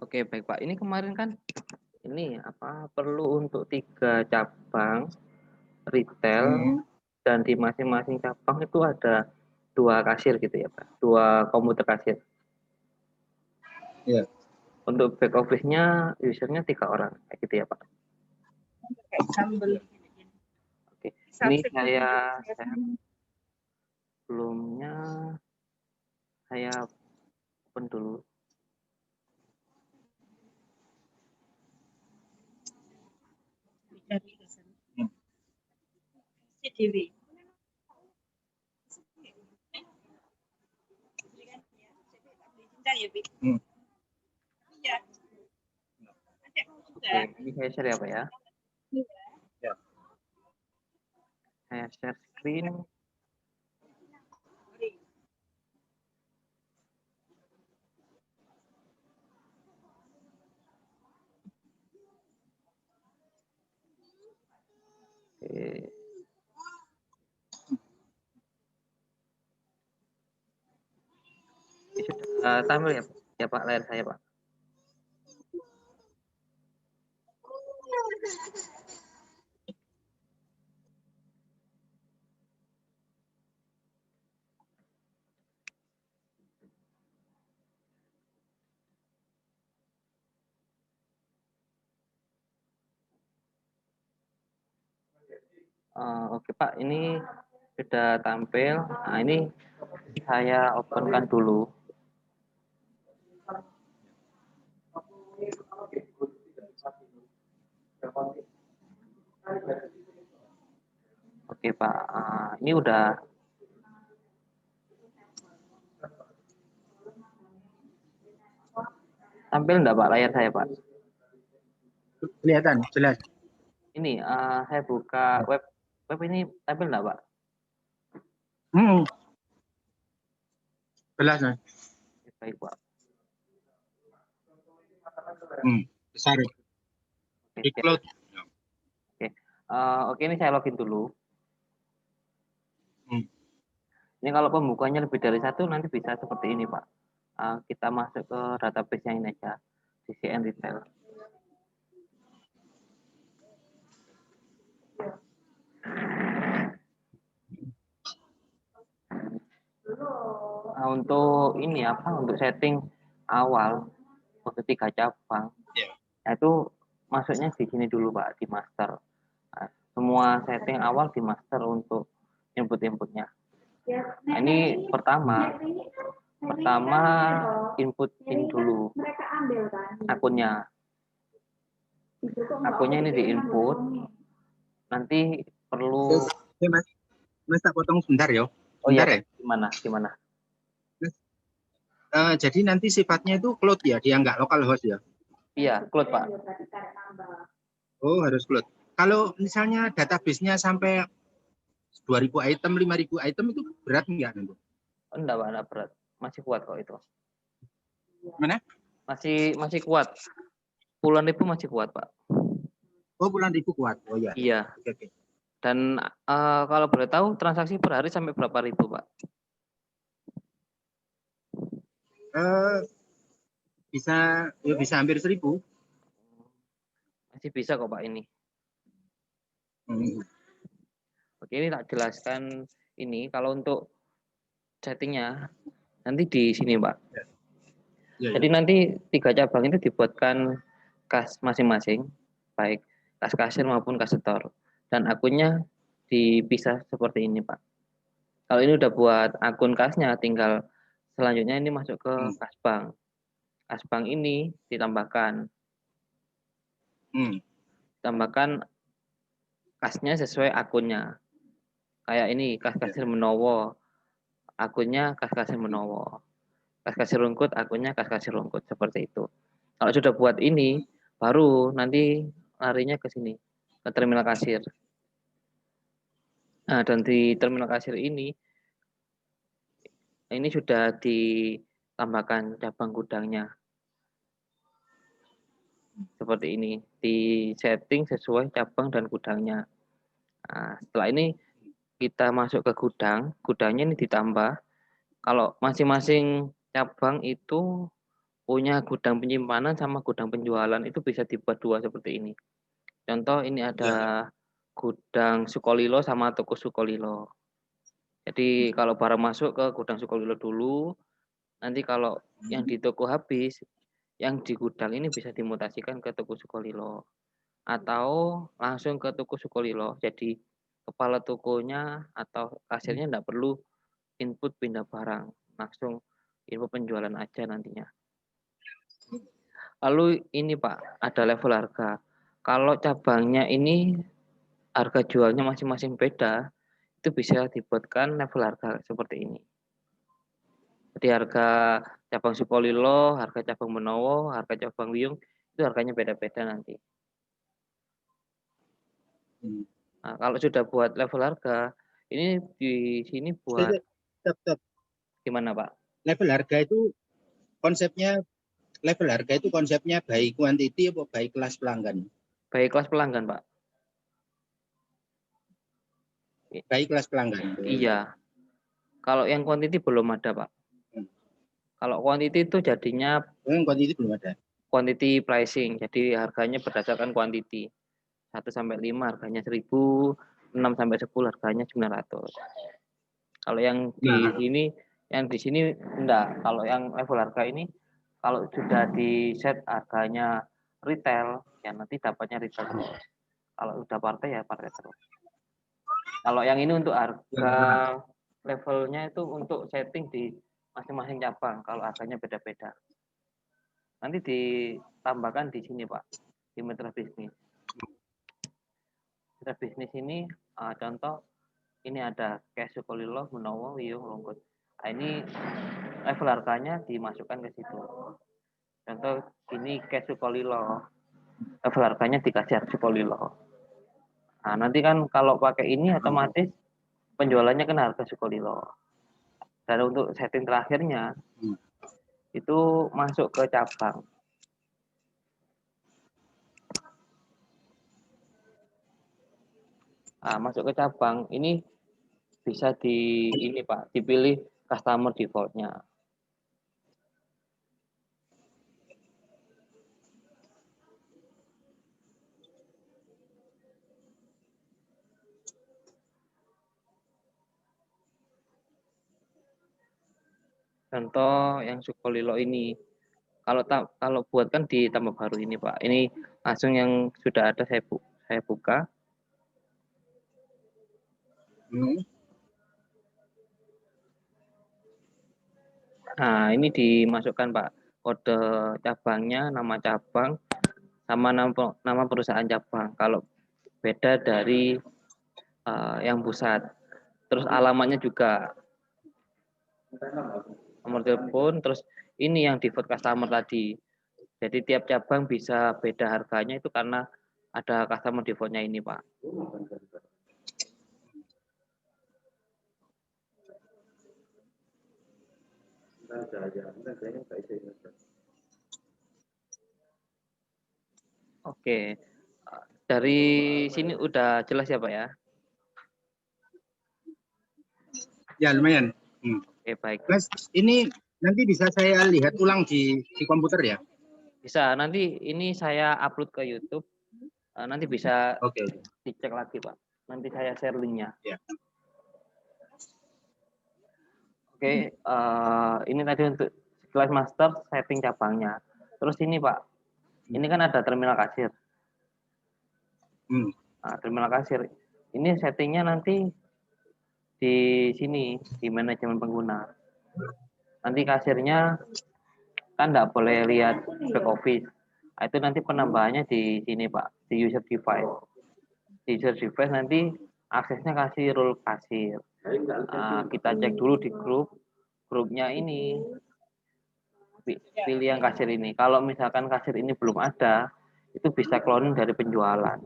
Oke, baik Pak. Ini kemarin kan ini apa perlu untuk 3 cabang retail dan di masing-masing cabang itu ada 2 kasir gitu ya Pak, 2 komputer kasir. Iya. Untuk back office-nya user-nya 3 orang, kayak gitu ya Pak? Oke, ini saya sebelumnya saya open dulu. Oke, ini saya share ya Pak ya. Ya. Saya share screen. Oke. Ini sudah tampil ya Pak layar saya Pak? Oke Pak, ini sudah tampil. Nah, ini saya openkan dulu. Oke Pak, ini udah tampil enggak Pak layar saya Pak? Kelihatan, jelas. Ini saya buka web ini tampil enggak Pak? Jelas, Mas. Baik Pak. Besar. Upload. Oke, ini saya login dulu. Ini kalau pembukanya lebih dari 1 nanti bisa seperti ini Pak. Kita masuk ke database yang ini aja, DCN Retail. Nah, untuk ini apa? Untuk setting awal untuk 3 cabang, nah, itu masuknya di sini dulu Pak, di master. Nah, semua setting awal di master untuk input-inputnya. Nah, ini pertama input ini dulu akunnya. Akunnya ini di input. Nanti perlu. Mas tak potong sebentar ya. Oh iya, ya. Gimana? Jadi nanti sifatnya itu cloud ya, dia nggak local host ya? Iya, cloud Pak. Oh, harus cloud. Kalau misalnya database-nya sampai 2.000 item, 5.000 item itu berat nggak? Enggak Pak, enggak berat. Masih kuat kok itu. Mana? Masih kuat. Puluhan ribu masih kuat Pak. Oh, puluhan ribu kuat. Oh ya. Iya. Oke. Dan kalau boleh tahu transaksi per hari sampai berapa ribu Pak? Bisa hampir 1.000. Masih bisa kok Pak ini. Oke, ini tak jelaskan ini. Kalau untuk settingnya nanti di sini Pak. Jadi nanti 3 cabang itu dibuatkan kas masing-masing, baik kas kasir maupun kas setor. Dan akunnya dipisah seperti ini Pak. Kalau ini udah buat akun kasnya, tinggal selanjutnya ini masuk ke kas bank. Kas bank ini ditambahkan kasnya sesuai akunnya. Kayak ini kas kasir Menowo, akunnya kas kasir Menowo. Kas kasir Rungkut, akunnya kas kasir Rungkut, seperti itu. Kalau sudah buat ini, baru nanti larinya ke sini, ke terminal kasir. Nah, dan di terminal kasir ini sudah ditambahkan cabang gudangnya. Seperti ini, di setting sesuai cabang dan gudangnya. Nah, setelah ini kita masuk ke gudangnya ini ditambah. Kalau masing-masing cabang itu punya gudang penyimpanan sama gudang penjualan itu bisa dibuat dua seperti ini. Contoh ini ada gudang Sukolilo sama toko Sukolilo. Jadi kalau barang masuk ke gudang Sukolilo dulu, nanti kalau yang di toko habis, yang di gudang ini bisa dimutasikan ke toko Sukolilo. Atau langsung ke toko Sukolilo. Jadi kepala tokonya atau kasirnya tidak perlu input pindah barang. Langsung info penjualan aja nantinya. Lalu ini Pak, ada level harga. Kalau cabangnya ini harga jualnya masing-masing beda, itu bisa dibuatkan level harga seperti ini. Jadi harga cabang Sukolilo, harga cabang Menowo, harga cabang Wiyung, itu harganya beda-beda nanti. Nah, kalau sudah buat level harga, ini di sini buat Stop. gimana Pak? Level harga itu konsepnya by quantity atau by kelas pelanggan? By kelas pelanggan Pak. By kelas pelanggan. Iya. Kalau yang quantity belum ada Pak. Kalau quantity itu jadinya quantity belum ada. Quantity pricing. Jadi harganya berdasarkan quantity. 1 sampai 5 harganya 1.000, 6 sampai 10 harganya 900. Kalau yang di sini enggak. Kalau yang level harga ini kalau sudah di set harganya retail, ya nanti dapatnya retail terus. Kalau udah partai ya partai terus. Kalau yang ini untuk harga levelnya itu untuk setting di masing-masing cabang. Kalau harganya beda-beda. Nanti ditambahkan di sini Pak, di mitra bisnis. Mitra bisnis ini contoh ini ada cash Sukolilo, Menowo, Wiyung, Rungkut. Nah, ini level harganya dimasukkan ke situ. Contoh ini cash Sukolilo, level harganya dikasih Sukolilo. Nah, nanti kan kalau pakai ini otomatis penjualannya kan harga Sukolilo. Dan untuk setting terakhirnya itu masuk ke cabang. Nah, masuk ke cabang ini bisa ini Pak, dipilih customer default-nya. Contoh yang Sukolilo ini. Kalau buat kan di tambah baru ini Pak. Ini langsung yang sudah ada saya buka. Nah, ini dimasukkan Pak. Kode cabangnya, nama cabang, sama nama perusahaan cabang. Kalau beda dari yang pusat. Terus alamatnya juga. Nomor telepon, terus ini yang default customer tadi. Jadi tiap cabang bisa beda harganya itu karena ada customer default-nya ini Pak. Oke, dari sini udah jelas ya Pak ya? Ya lumayan. Oke baik. Mas, ini nanti bisa saya lihat ulang di komputer ya? Bisa, nanti ini saya upload ke YouTube, nanti bisa dicek lagi Pak. Nanti saya share linknya. Ya. Oke, ini tadi untuk kelas master setting cabangnya. Terus ini Pak, ini kan ada terminal kasir. Nah, terminal kasir. Ini settingnya nanti di sini, di manajemen pengguna. Nanti kasirnya kan nggak boleh lihat back office. Nah, itu nanti penambahannya di sini Pak, di user device. Di user device nanti aksesnya kasih role kasir. Nah, kita cek dulu di grupnya ini. Pilih yang kasir ini. Kalau misalkan kasir ini belum ada, itu bisa cloning dari penjualan.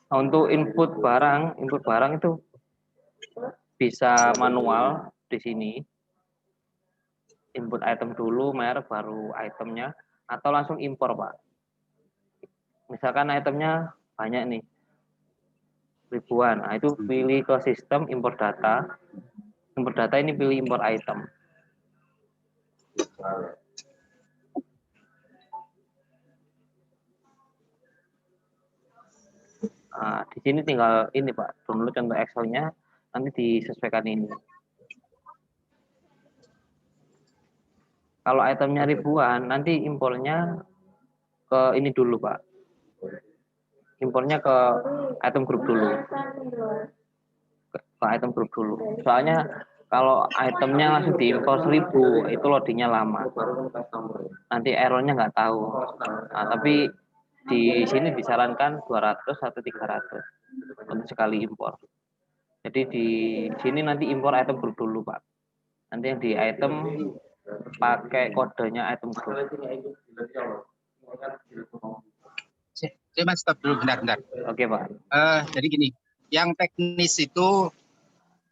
Nah, untuk input barang itu bisa manual di sini. Input item dulu, merek baru itemnya, atau langsung impor Pak. Misalkan itemnya banyak nih, ribuan. Nah, itu pilih ke sistem import data. Import data ini pilih import item. Nah, di sini tinggal ini Pak, download contoh Excel-nya, nanti disesuaikan ini. Kalau itemnya ribuan, nanti impornya ke ini dulu Pak. Impornya ke item group dulu. Ke item group dulu. Soalnya kalau itemnya langsung diimpor 1000, itu loadingnya lama. Nanti errornya nggak tahu. Nah, tapi di sini disarankan 200 atau 300 untuk sekali impor. Jadi di sini nanti impor item group dulu Pak. Nanti yang di item pakai kodenya item group. Saya mas stop dulu bentar. Oke Pak. Jadi gini, yang teknis itu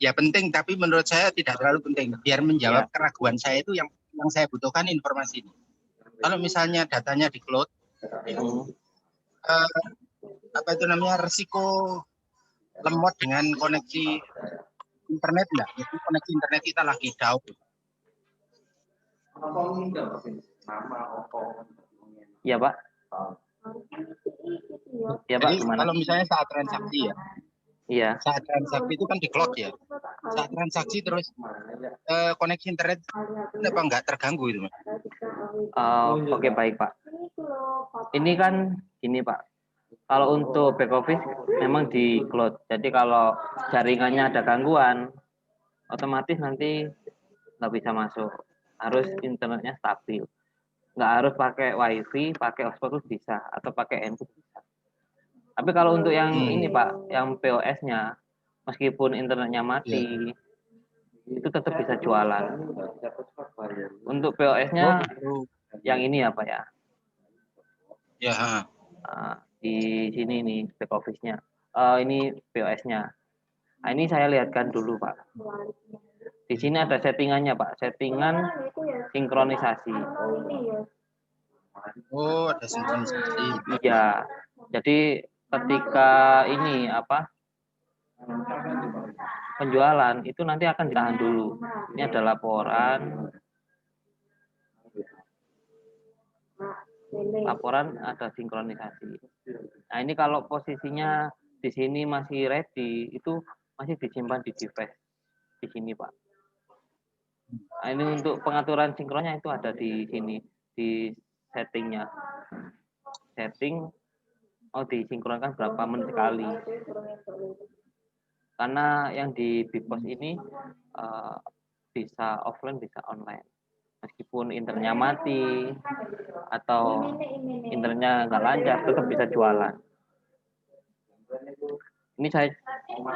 ya penting, tapi menurut saya tidak terlalu penting. Biar menjawab keraguan saya itu yang saya butuhkan informasi ini. Kalau misalnya datanya di cloud, apa itu namanya, resiko lemot dengan koneksi internet enggak? Itu koneksi internet kita lagi down. Iya Pak. Ya Pak, gimana? Kalau misalnya saat transaksi ya. Iya. Saat transaksi itu kan di cloud ya. Saat transaksi terus koneksi internet apa enggak terganggu itu, Mas? Oke, baik Pak. Ini kan gini Pak. Kalau untuk back office memang di cloud. Jadi kalau jaringannya ada gangguan, otomatis nanti nggak bisa masuk. Harus internetnya stabil. Nggak harus pakai wifi, pakai hotspot bisa, atau pakai handphone bisa. Tapi kalau untuk yang ini Pak, yang POS-nya, meskipun internetnya mati, itu tetap bisa jualan. Untuk POS-nya yang ini ya Pak ya. Ya. Di sini nih back office-nya. Ini POS-nya. Nah, ini saya lihatkan dulu Pak. Di sini ada settingannya Pak, settingan sinkronisasi. Oh, ada sinkronisasi. Iya. Jadi ketika ini apa? Penjualan itu nanti akan ditahan dulu. Ini ada laporan. Laporan ada sinkronisasi. Nah, ini kalau posisinya di sini masih ready, itu masih disimpan di device di sini, Pak. Nah, ini untuk pengaturan sinkronnya itu ada di sini, di settingnya. Setting, disinkronkan berapa menit sekali. Karena yang di BIPOS ini bisa offline, bisa online. Meskipun internetnya mati atau internetnya nggak lancar, tetap bisa jualan. Ini saya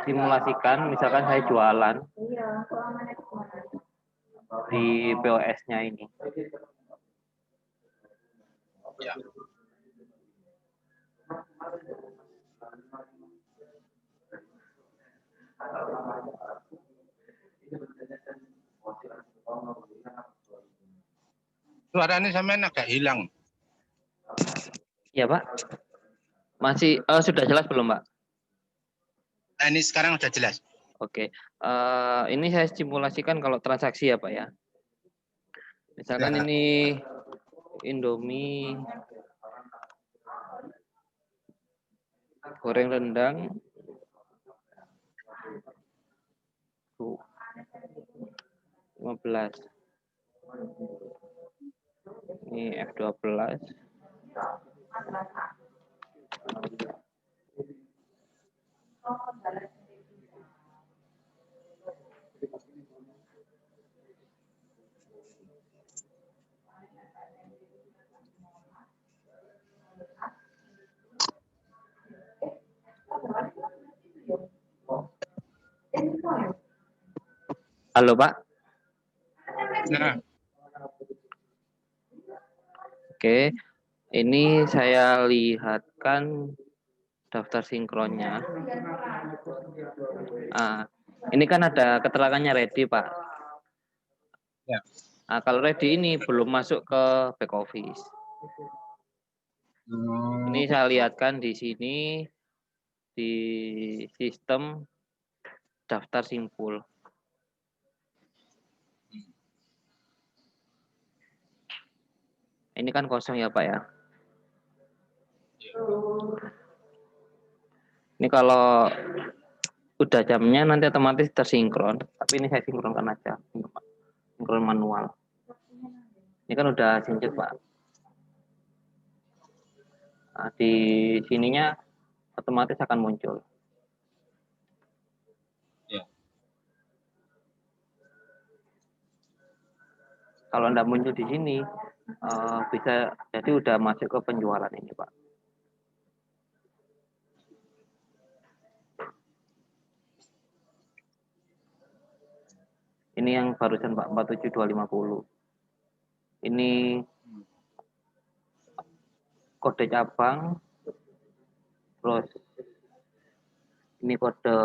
simulasikan, misalkan saya jualan di POS-nya ini. Ya. Suaranya sampean agak hilang. Ya Pak. Masih sudah jelas belum Pak? Nah, ini sekarang sudah jelas. Oke. Ini saya simulasikan kalau transaksi ya Pak ya. Misalkan Ya. ini Indomie goreng rendang 15. Ini F12. Halo Pak. Nah. Oke, ini saya lihatkan daftar sinkronnya. Ini kan ada keterangannya ready Pak. Ya. Nah, kalau ready ini belum masuk ke back office. Ini saya lihatkan di sini di sistem daftar simpul. Ini kan kosong ya Pak ya. Ini kalau udah jamnya nanti otomatis tersinkron. Tapi ini saya sinkronkan aja. Sinkron manual. Ini kan udah sincit Pak. Nah, di sininya otomatis akan muncul. Ya. Kalau Anda muncul di sini, bisa jadi udah masuk ke penjualan ini Pak. Ini yang barusan Pak, 47250. Ini kode cabang, terus ini kode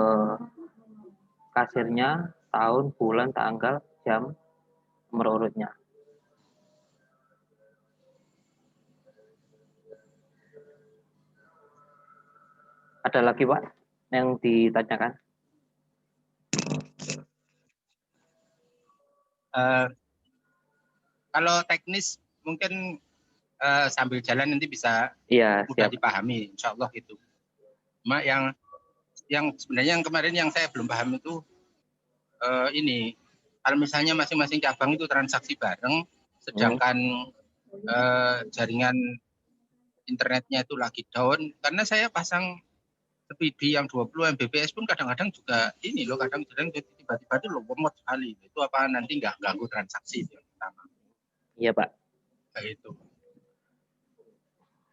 kasirnya, tahun, bulan, tanggal, jam, nomor urutnya. Ada lagi Pak yang ditanyakan? Kalau teknis mungkin sambil jalan nanti bisa mudah dipahami, insya Allah gitu. Cuma yang sebenarnya yang kemarin yang saya belum paham itu ini, kalau misalnya masing-masing cabang itu transaksi bareng, sedangkan jaringan internetnya itu lagi down, karena saya pasang speedy yang 20 Mbps pun kadang-kadang juga ini loh, kadang-kadang tiba-tiba itu lemot sekali. Itu apa nanti nggak ganggu transaksi itu yang pertama? Iya Pak. Kayak itu.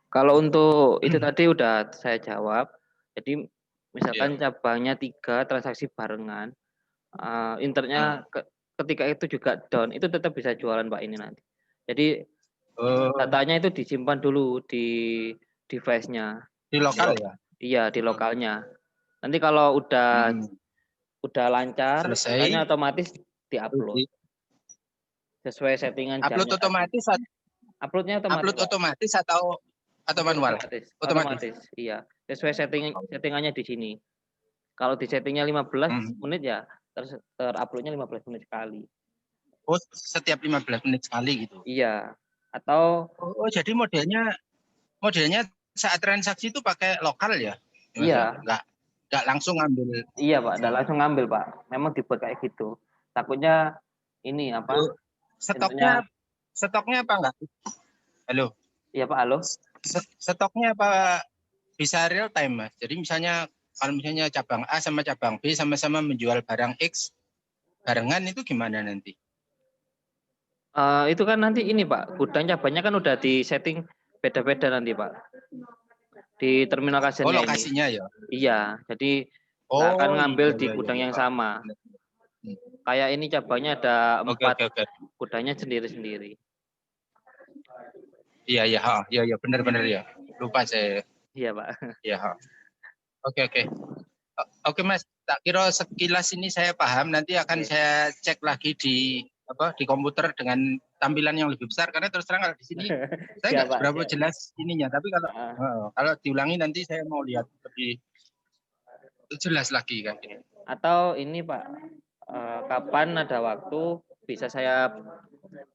Kalau untuk itu tadi udah saya jawab. Jadi misalkan cabangnya 3 transaksi barengan, internetnya ketika itu juga down, itu tetap bisa jualan Pak ini nanti. Jadi datanya itu disimpan dulu di device-nya. Di lokal ya? Iya, di lokalnya. Nanti kalau udah lancar, datanya otomatis diupload. Sesuai settingan jamnya. Upload otomatis? Uploadnya otomatis. Upload otomatis atau manual? Otomatis. Iya. Sesuai settingannya di sini. Kalau di settingnya 15 menit ya teruploadnya 15 menit sekali. Oh, setiap 15 menit sekali gitu? Iya. Atau jadi modelnya saat transaksi itu pakai lokal ya? Iya. Nggak langsung ngambil? Iya Pak, nggak langsung ngambil Pak. Memang dibuat kayak gitu. Takutnya ini apa? Stoknya apa enggak? Halo? Iya Pak, halo? Stoknya apa bisa real time Mas? Jadi misalnya kalau misalnya cabang A sama cabang B sama-sama menjual barang X barengan, itu gimana nanti? Itu kan nanti ini Pak, gudang cabangnya kan udah di setting beda-beda nanti Pak. Di terminal kasirnya lokasinya ini. Ya? Iya, jadi nggak akan ngambil di gudang yang sama. Kayak ini cabangnya ada 4, gudangnya sendiri-sendiri. Iya, benar-benar ya. Lupa saya. Iya Pak. Iya. Oke Mas, tak kira sekilas ini saya paham. Nanti akan saya cek lagi di komputer dengan tampilan yang lebih besar, karena terus terang kalau di sini saya nggak seberapa jelas ininya. Tapi kalau diulangi nanti saya mau lihat lebih jelas lagi kan. Atau ini Pak, kapan ada waktu bisa saya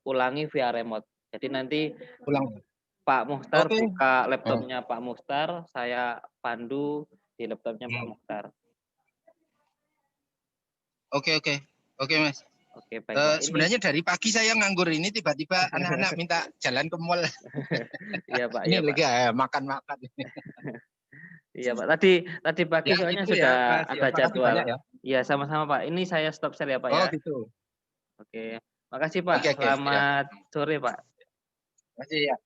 ulangi via remote. Jadi nanti Pak Mukhtar buka laptopnya Pak Mukhtar, saya pandu di laptopnya Pak Mukhtar. Oke Mas. Oke, baik. Sebenarnya dari pagi saya nganggur ini, tiba-tiba anak-anak minta jalan ke mall. Iya Pak. Ini lagi makan-makan. Iya Pak. Tadi pagi soalnya sudah ada jadwal. Iya, sama-sama Pak. Ini saya stop share ya Pak ya. Oh gitu. Oke. Makasih Pak. Selamat sore Pak. Makasih ya.